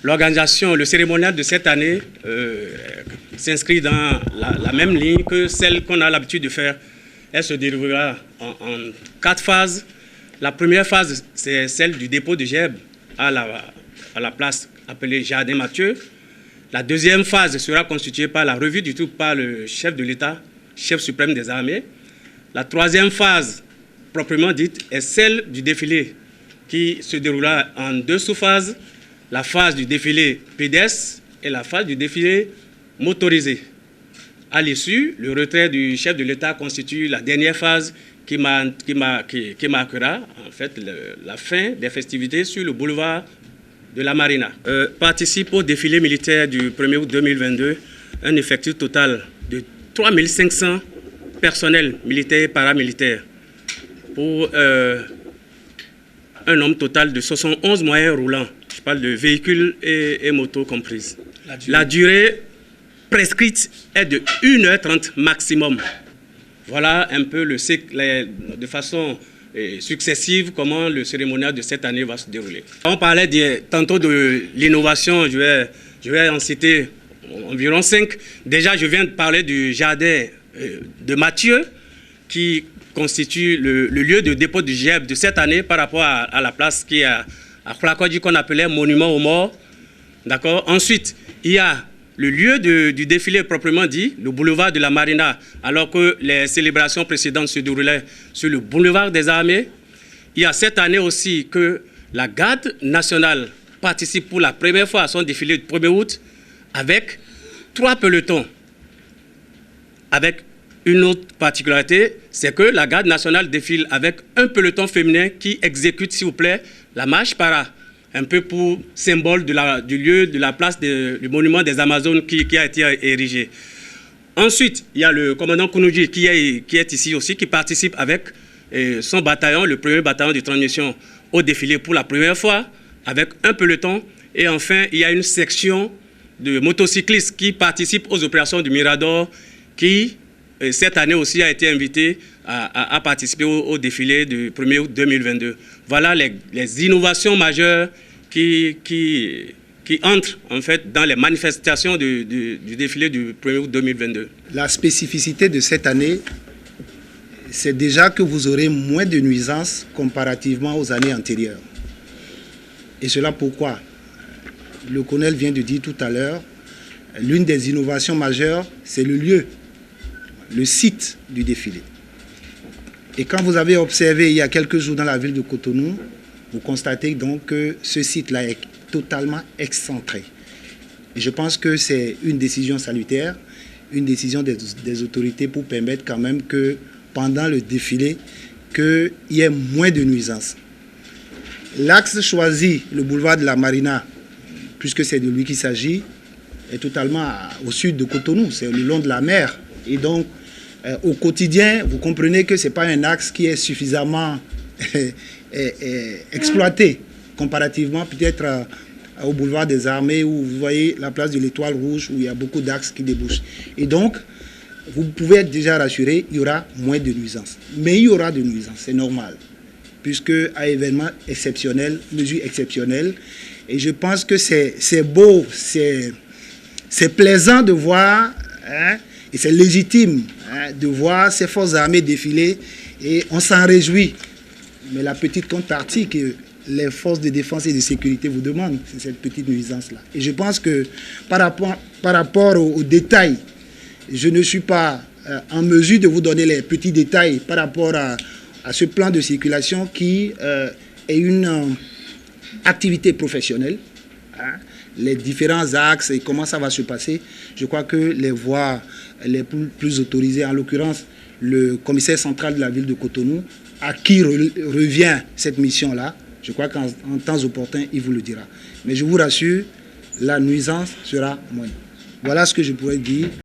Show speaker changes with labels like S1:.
S1: L'organisation, le cérémonial de cette année s'inscrit dans la même ligne que celle qu'on a l'habitude de faire. Elle se déroulera en 4 phases. La première phase, c'est celle du dépôt de gerbes à la place appelée Jardin Mathieu. La deuxième phase sera constituée par la revue du tout par le chef de l'État, chef suprême des armées. La troisième phase, proprement dite, est celle du défilé qui se déroulera en 2 sous-phases. La phase du défilé pédestre et la phase du défilé motorisé. À l'issue, le retrait du chef de l'État constitue la dernière phase qui marquera en fait la fin des festivités sur le boulevard de la Marina. Participe au défilé militaire du 1er août 2022 un effectif total de 3500 personnels militaires et paramilitaires pour un nombre total de 71 moyens roulants. Je parle de véhicules et motos comprises. La durée prescrite est de 1h30 maximum. Voilà un peu le cycle, de façon successive, comment le cérémonial de cette année va se dérouler. On parlait tantôt de l'innovation, je vais en citer environ 5. Déjà, je viens de parler du jardin de Mathieu, qui constitue le lieu de dépôt de gerbes de cette année par rapport à la place qui est à Flakodji, qu'on appelait Monument aux morts. D'accord. Ensuite, il y a le lieu du défilé proprement dit, le boulevard de la Marina, alors que les célébrations précédentes se déroulaient sur le boulevard des armées. Il y a cette année aussi que la garde nationale participe pour la première fois à son défilé du 1er août avec 3 pelotons. Avec une autre particularité, c'est que la garde nationale défile avec un peloton féminin qui exécute, s'il vous plaît, la marche para, un peu pour symbole du lieu, de la place du monument des Amazones qui a été érigé. Ensuite, il y a le commandant Kounoudji qui est ici aussi, qui participe avec son bataillon, le 1er bataillon de transmission, au défilé pour la première fois, avec un peloton. Et enfin, il y a une section de motocyclistes qui participent aux opérations du Mirador, qui, cette année aussi, a été invité à participer au défilé du 1er août 2022. Voilà les innovations majeures qui entrent en fait dans les manifestations du défilé du 1er août 2022.
S2: La spécificité de cette année, c'est déjà que vous aurez moins de nuisances comparativement aux années antérieures. Et cela pourquoi? Le colonel vient de dire tout à l'heure, l'une des innovations majeures, c'est le lieu, le site du défilé. Et quand vous avez observé il y a quelques jours dans la ville de Cotonou, vous constatez donc que ce site-là est totalement excentré. Et je pense que c'est une décision salutaire, une décision des autorités pour permettre quand même que pendant le défilé, qu'il y ait moins de nuisances. L'axe choisi, le boulevard de la Marina, puisque c'est de lui qu'il s'agit, est totalement au sud de Cotonou, c'est le long de la mer. Et donc, au quotidien, vous comprenez que ce n'est pas un axe qui est suffisamment exploité, comparativement peut-être au boulevard des Armées, où vous voyez la place de l'Étoile Rouge, où il y a beaucoup d'axes qui débouchent. Et donc, vous pouvez être déjà rassuré, il y aura moins de nuisances. Mais il y aura de nuisances, c'est normal, puisque à événement exceptionnel, mesure exceptionnelle. Et je pense que c'est beau, c'est plaisant de voir, hein, et c'est légitime de voir ces forces armées défiler, et on s'en réjouit. Mais la petite contrepartie que les forces de défense et de sécurité vous demandent, c'est cette petite nuisance-là. Et je pense que par rapport aux détails, je ne suis pas en mesure de vous donner les petits détails par rapport à ce plan de circulation qui est une activité professionnelle. Hein, les différents axes et comment ça va se passer. Je crois que les voies les plus autorisées, en l'occurrence le commissaire central de la ville de Cotonou, à qui revient cette mission-là, je crois qu'en temps opportun, il vous le dira. Mais je vous rassure, la nuisance sera moindre. Voilà ce que je pourrais dire.